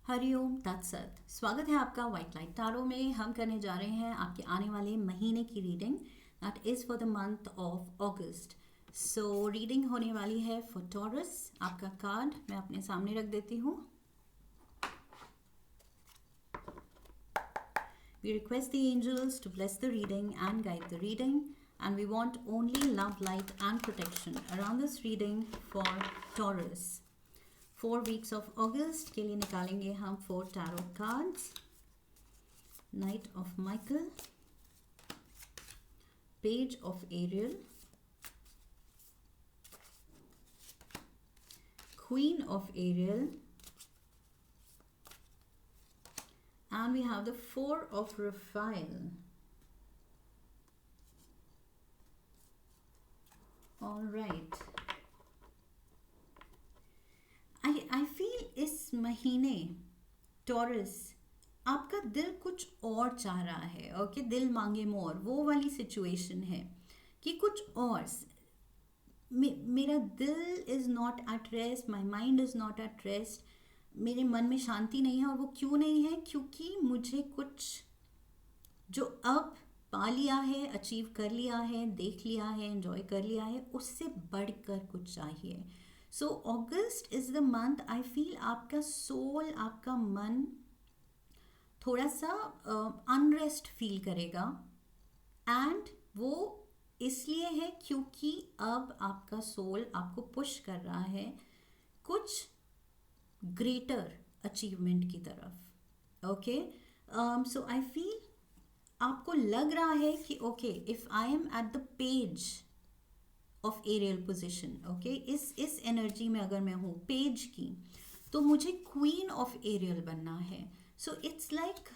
हरिओम तत्सत। स्वागत है आपका वाइट लाइट टारो में। हम करने जा रहे हैं आपके आने वाले महीने की reading, that is for the month of August. So reading होने वाली है फॉर टॉरस। आपका कार्ड मैं अपने सामने रख देती हूँ। We request the angels to bless the reading and guide the reading, and we want only love, light, and protection around this reading for Taurus. 4 weeks of August के लिए निकालेंगे हम 4 tarot cards. Knight of Michael, Page of Ariel, Queen of Ariel, and we have the 4 of Raphael. All right. I feel इस महीने taurus आपका दिल कुछ और चाह रहा है। ओके, दिल मांगे मोर, वो वाली सिचुएशन है कि कुछ और। मेरा दिल is not at rest, my mind is not at rest, मेरे मन में शांति नहीं है। और वो क्यों नहीं है? क्योंकि मुझे कुछ जो अब पा लिया है, अचीव कर लिया है, देख लिया है, एंजॉय कर लिया है, उससे बढ़कर कुछ चाहिए। So August is the month I feel आपका सोल, आपका मन थोड़ा सा अनरेस्ट फील करेगा। एंड वो इसलिए है क्योंकि अब आपका सोल आपको पुश कर रहा है कुछ ग्रेटर अचीवमेंट की तरफ। ओके, सो आई फील आपको लग रहा है कि okay, if I am at the page of aerial position, okay, इस एनर्जी में अगर मैं हूँ पेज की, तो मुझे क्वीन ऑफ एरियल बनना है। सो इट्स लाइक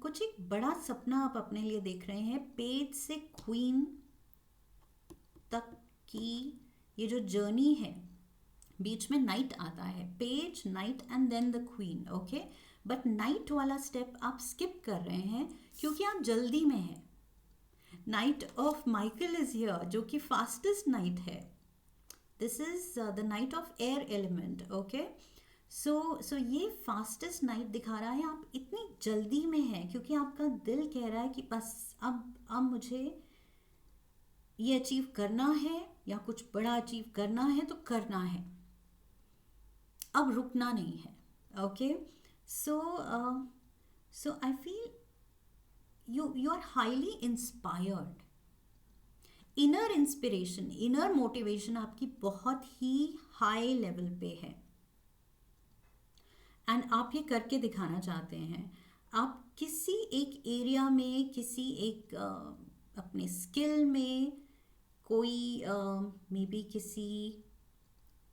कुछ एक बड़ा सपना आप अपने लिए देख रहे हैं। पेज से क्वीन तक की ये जो जर्नी है, बीच में नाइट आता है, page, knight and then the queen. Okay, but knight वाला स्टेप आप स्किप कर रहे हैं क्योंकि आप जल्दी में हैं। Knight of Michael is here, जो कि फास्टेस्ट नाइट है। This is the knight of air element. Okay, so ये फास्टेस्ट नाइट दिखा रहा है आप इतनी जल्दी में हैं क्योंकि आपका दिल कह रहा है कि बस अब मुझे ये अचीव करना है, या कुछ बड़ा अचीव करना है तो करना है, अब रुकना नहीं है। Okay, so I feel you are highly inspired. Inner inspiration, inner motivation आपकी बहुत ही हाई लेवल पे है एंड आप ये करके दिखाना चाहते हैं। आप किसी एक एरिया में, किसी एक अपने स्किल में, कोई मे बी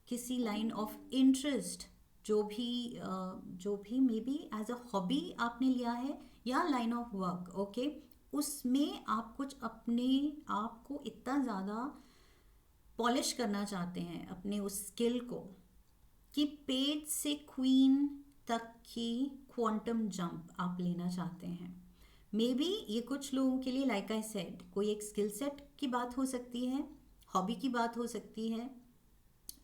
किसी लाइन ऑफ इंटरेस्ट, जो भी maybe as a hobby आपने लिया है या लाइन ऑफ वर्क, ओके, उसमें आप कुछ अपने आप को इतना ज़्यादा पॉलिश करना चाहते हैं, अपने उस स्किल को, कि पेज से क्वीन तक की क्वांटम जंप आप लेना चाहते हैं। मे बी ये कुछ लोगों के लिए, लाइक आई सेड, कोई एक स्किल सेट की बात हो सकती है, हॉबी की बात हो सकती है।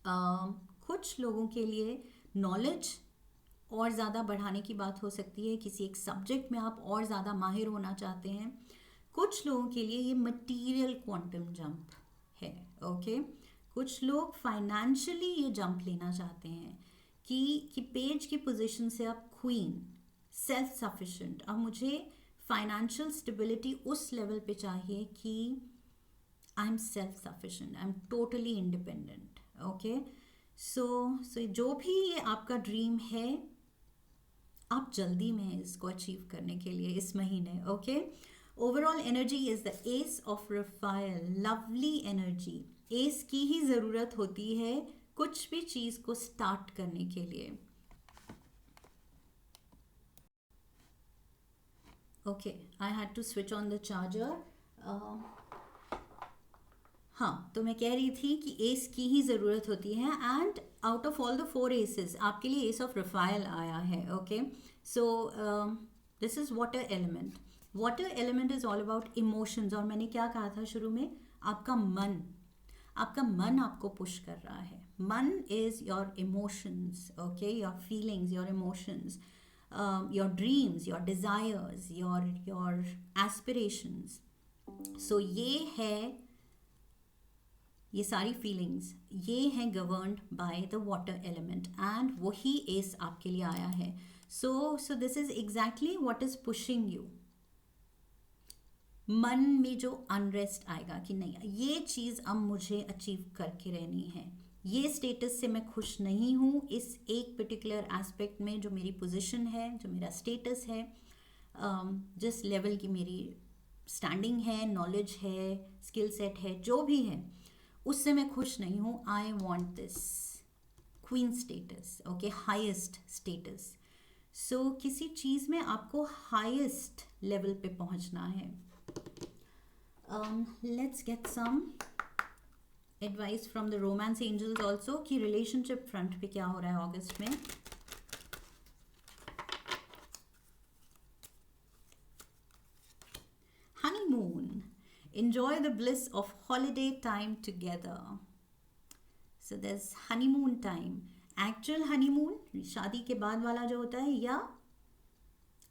कुछ लोगों के लिए नॉलेज और ज़्यादा बढ़ाने की बात हो सकती है, किसी एक सब्जेक्ट में आप और ज़्यादा माहिर होना चाहते हैं। कुछ लोगों के लिए ये मटीरियल क्वांटम जंप है। ओके, कुछ लोग फाइनेंशियली ये जंप लेना चाहते हैं कि पेज की पोजीशन से आप क्वीन, सेल्फ सफिशिएंट, अब मुझे फाइनेंशियल स्टेबिलिटी उस लेवल पे चाहिए कि I am self sufficient, I am totally independent. Okay, so जो भी ये आपका ड्रीम है, आप जल्दी में हैं इसको अचीव करने के लिए इस महीने। Okay, overall energy is the S of Raphael, lovely energy. S की ही ज़रूरत होती है कुछ भी चीज़ को स्टार्ट करने के लिए। Okay, I had to switch on the charger. हाँ, तो मैं कह रही थी कि एस की ही ज़रूरत होती है। And out of all the 4 aces आपके लिए एस ऑफ रफायल आया है। Okay, so this is water element. Water element is all about emotions. और मैंने क्या कहा था शुरू में, आपका मन आपको पुश कर रहा है। मन is your emotions, okay, your feelings, your emotions. your dreams, your desires, your aspirations. So ये सारी फीलिंग्स ये हैं governed by the water element, and वही एस आपके लिए आया है. So this is exactly what is pushing you. मन में जो अनरेस्ट आएगा कि नहीं ये चीज़ अब मुझे अचीव करके रहनी है, ये स्टेटस से मैं खुश नहीं हूँ, इस एक पर्टिकुलर एस्पेक्ट में जो मेरी पोजीशन है, जो मेरा स्टेटस है, जिस लेवल की मेरी स्टैंडिंग है, नॉलेज है, स्किल सेट है, जो भी है, उससे मैं खुश नहीं हूँ. I want this queen status, okay, highest status. So किसी चीज़ में आपको हाइएस्ट लेवल पे पहुँचना है. Let's get some advice from the romance angels also कि relationship front पे क्या हो रहा है अगस्त में. Honeymoon. Enjoy the bliss of holiday time together. So there's honeymoon time. Actual honeymoon शादी के बाद वाला जो होता है, या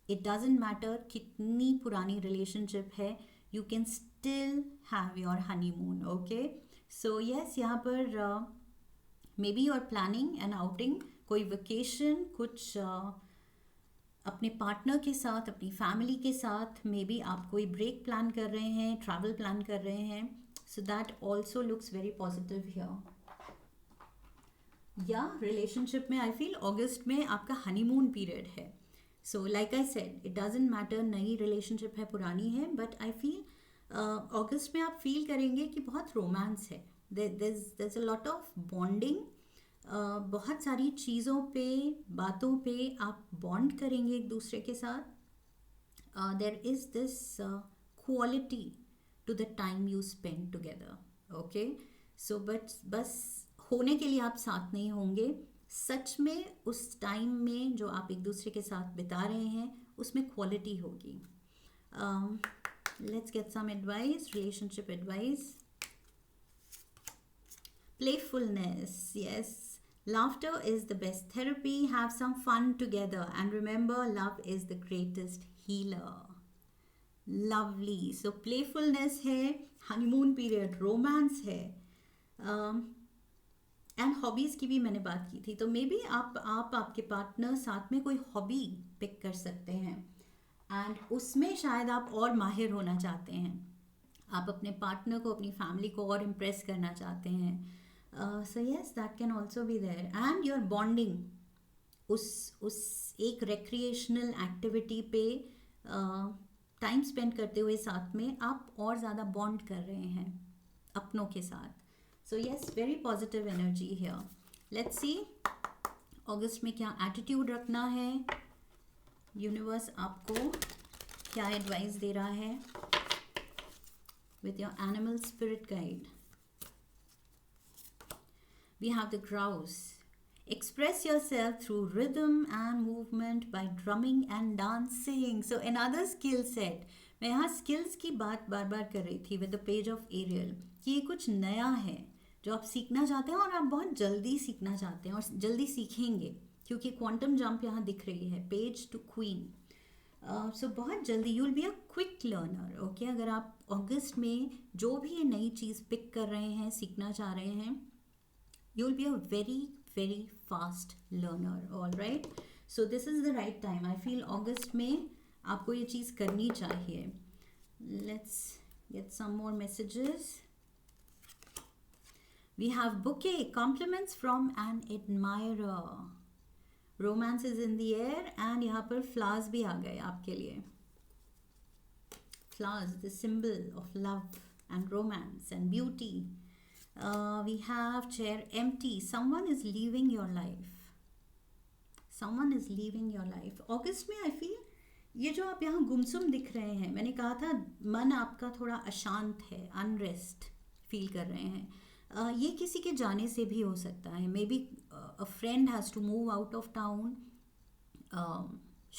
it doesn't matter कितनी पुरानी relationship है, you can still have your honeymoon, okay? So yes, यहाँ पर maybe you are planning an outing, कोई vacation, कुछ अपने पार्टनर के साथ, अपनी फैमिली के साथ, मे बी आप कोई ब्रेक प्लान कर रहे हैं, ट्रैवल प्लान कर रहे हैं. So that also looks very positive here. या रिलेशनशिप में आई फील अगस्त में आपका हनीमून पीरियड है. So like I said, it doesn't matter नई रिलेशनशिप है, पुरानी है, बट आई फील अगस्त में आप फील करेंगे कि बहुत रोमांस है. there's a lot of bonding. बहुत सारी चीज़ों पे, बातों पे आप बॉन्ड करेंगे एक दूसरे के साथ. There is this quality to the time you spend together, okay. So बस होने के लिए आप साथ नहीं होंगे, सच में उस टाइम में जो आप एक दूसरे के साथ बिता रहे हैं उसमें क्वालिटी होगी. Let's get some advice, relationship advice. Playfulness, yes. Laughter is the best therapy. Have some fun together. And remember, love is the greatest healer. Lovely. So playfulness है, honeymoon period, romance है. And hobbies की भी मैंने बात की थी. तो may be आप आपके पार्टनर साथ में कोई हॉबी पिक कर सकते हैं, एंड उसमें शायद आप और माहिर होना चाहते हैं. आप अपने पार्टनर को, अपनी फैमिली को और इम्प्रेस करना चाहते हैं. So yes, that can also be there. And your bonding उस एक recreational activity पे टाइम स्पेंड करते हुए साथ में आप और ज़्यादा बॉन्ड कर रहे हैं अपनों के साथ. So yes, very positive energy here. Let's see अगस्त में क्या एटीट्यूड रखना है, यूनिवर्स आपको क्या एडवाइस दे रहा है with your animal spirit guide. We have the grouse. Express yourself through rhythm and movement by drumming and dancing. So another skill set. मैं यहाँ skills की बात बार बार कर रही थी with the page of Ariel कि ये कुछ नया है जो आप सीखना चाहते हैं, और आप बहुत जल्दी सीखना चाहते हैं और जल्दी सीखेंगे, क्योंकि क्वांटम जंप यहाँ दिख रही है, पेज टू क्वीन. सो बहुत जल्दी you will be a quick learner, okay. अगर आप अगस्त में जो भी ये नई चीज़ पिक कर रहे हैं, सीखना चाह रहे हैं, you will be a very fast learner. All right, so this is the right time. I feel August में आपको ये चीज़ करनी चाहिए. Let's get some more messages. We have bouquet, compliments from an admirer. Romance is in the air, and यहाँ पर flowers भी आ गए आपके लिए. Flowers, the symbol of love and romance and beauty. We have chair empty. Someone is leaving your life. Someone is leaving your life. अगस्त में I feel ये जो आप यहाँ गुमसुम दिख रहे हैं, मैंने कहा था मन आपका थोड़ा अशांत है, अनरेस्ट फील कर रहे हैं. ये किसी के जाने से भी हो सकता है. Maybe a friend has to move out of town,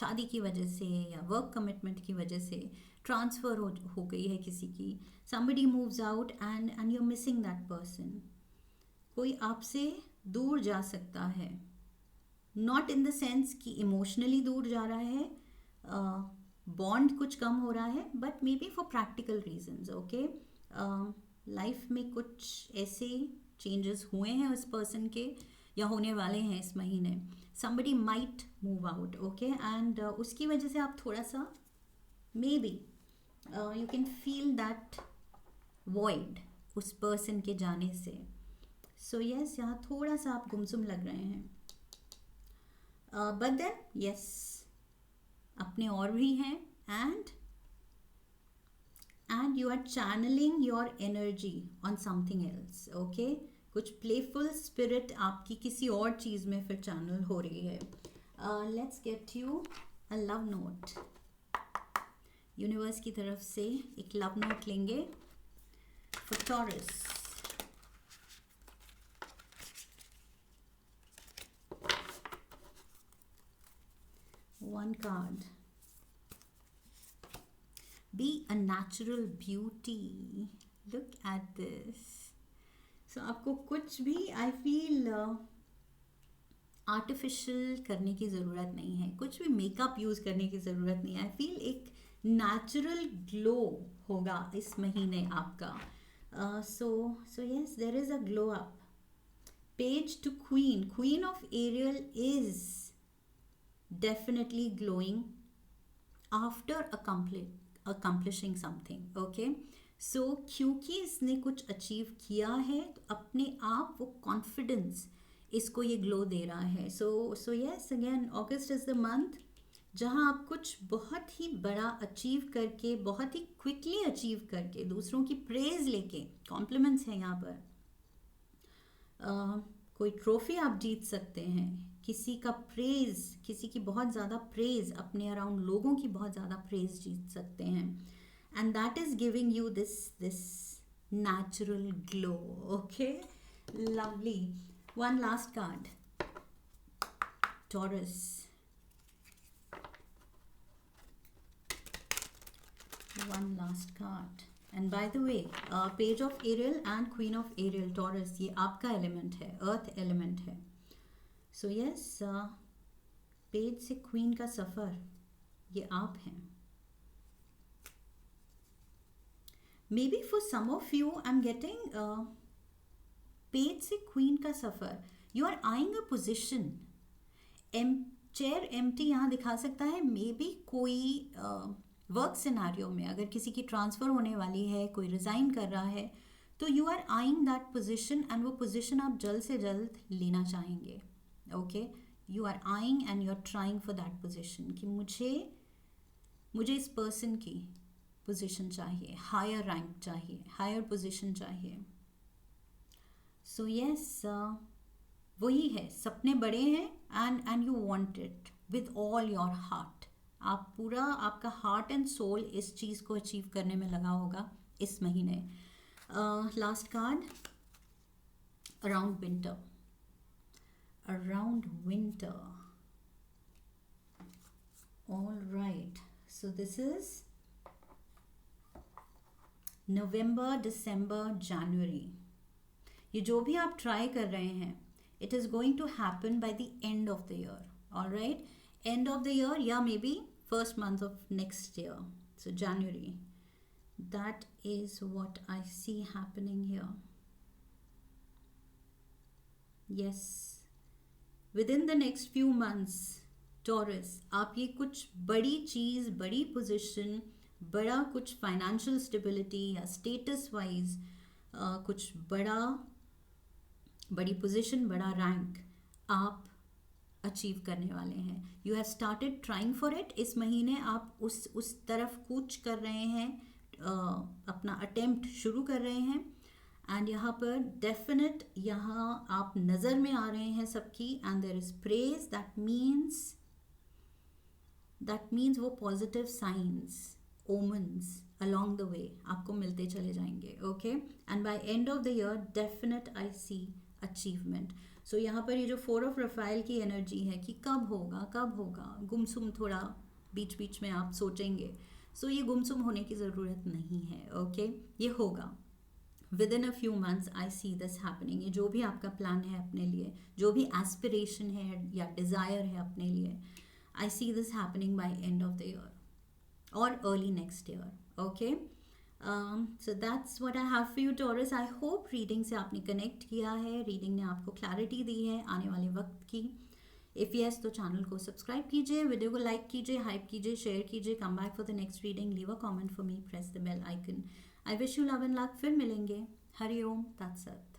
शादी की वजह से या वर्क कमिटमेंट की वजह से ट्रांसफ़र हो गई है किसी की. somebody moves out and you're missing that person. कोई आपसे दूर जा सकता है. नॉट इन द सेंस कि इमोशनली दूर जा रहा है, बॉन्ड कुछ कम हो रहा है, but may be for practical reasons, okay. Life में कुछ ऐसे चेंजेस हुए हैं उस पर्सन के या होने वाले हैं इस महीने। somebody might move out, okay, and उसकी वजह से आप थोड़ा सा may be you can feel that void उस पर्सन के जाने से। सो यस, यहाँ थोड़ा सा आप गुमसुम लग रहे हैं, बट देन यस, अपने और भी हैं, and you are channeling your energy on something else, okay। कुछ प्लेफुल स्पिरिट आपकी किसी और चीज़ में फिर चैनल हो रही है। Let's get you a love note. Universe की तरफ से एक लव नोट लेंगे for taurus. One card, be a natural beauty, look at this। so आपको कुछ भी आई फील आर्टिफिशियल करने की ज़रूरत नहीं है, कुछ भी मेकअप यूज़ करने की ज़रूरत नहीं है। आई फील एक नेचुरल ग्लो होगा इस महीने आपका। So yes, there is a glow up. Page two queen, queen of aerial is definitely glowing after accomplishing something, okay। so क्योंकि इसने कुछ अचीव किया है तो अपने आप वो कॉन्फिडेंस इसको ये ग्लो दे रहा है। So yes, again August is the month जहाँ आप कुछ बहुत ही बड़ा अचीव करके, बहुत ही क्विकली अचीव करके, दूसरों की प्रेज लेके, कॉम्प्लीमेंट्स हैं यहाँ पर, कोई ट्रॉफी आप जीत सकते हैं, किसी का प्रेज, किसी की बहुत ज़्यादा प्रेज, अपने अराउंड लोगों की बहुत ज़्यादा प्रेज जीत सकते हैं, and that is giving you this natural glow, okay. Lovely. One last card, Taurus. One last card, and by the way page of aerial and queen of aerial, Taurus ये आपका element है, earth element है। So yes, page से queen का सफ़र ये आप हैं। May be for some of you I am getting page से क्वीन का सफ़र, you are eyeing a position. Chair empty यहाँ दिखा सकता है, मे बी कोई वर्क सिनारियो में अगर किसी की ट्रांसफ़र होने वाली है, कोई रिज़ाइन कर रहा है, तो you are eyeing that position, and वो पोजिशन आप जल्द से जल्द लेना चाहेंगे, ओके। You are eyeing and you are trying for that position कि मुझे इस पर्सन की पोजिशन चाहिए, हायर रैंक चाहिए, हायर पोजिशन चाहिए। सो यस, वही है, सपने बड़े हैं and you want it with all your heart. आप पूरा, आपका हार्ट एंड सोल इस चीज़ को अचीव करने में लगा होगा इस महीने। Last card, around winter. Around winter, all right, so this is November, December, January। ये जो भी आप ट्राई कर रहे हैं, it is going to happen by the end of the year, all right, end of the year, या maybe first month of next year, so January, that is what I see happening here। yes, within the next few months taurus, आप ये कुछ बड़ी चीज़, बड़ी position, बड़ा कुछ financial stability या status wise कुछ बड़ी पोजीशन, बड़ा रैंक आप अचीव करने वाले हैं। You have started trying for it. इस महीने आप उस तरफ कूच कर रहे हैं, अपना अटेम्प्ट शुरू कर रहे हैं, एंड यहाँ पर डेफिनेट, यहाँ आप नज़र में आ रहे हैं सबकी, and there is praise, that means वो positive signs, omens along the way आपको मिलते चले जाएंगे, okay. And by end of the year definite I see achievement. So यहाँ पर ये जो 4 ऑफ रफाइल की एनर्जी है कि कब होगा, गुमसुम थोड़ा बीच बीच में आप सोचेंगे, सो ये गुमसुम होने की ज़रूरत नहीं है, ओके। ये होगा, with in a few months I see this happening. ये जो भी आपका प्लान है अपने लिए, जो भी एस्पिरेशन है या डिज़ायर है अपने लिए, I see this happening by end of the year or early next year. Okay, so that's what I have for you, Taurus. I hope reading से आपने कनेक्ट किया है, रीडिंग ने आपको क्लैरिटी दी है आने वाले वक्त की। इफ़ यस तो चैनल को सब्सक्राइब कीजिए, वीडियो को लाइक कीजिए, हाइप कीजिए, शेयर कीजिए। Come back for the next reading, leave a comment for me, press the bell icon. I wish you love and luck. फिर मिलेंगे। हरि ओम तत्सत।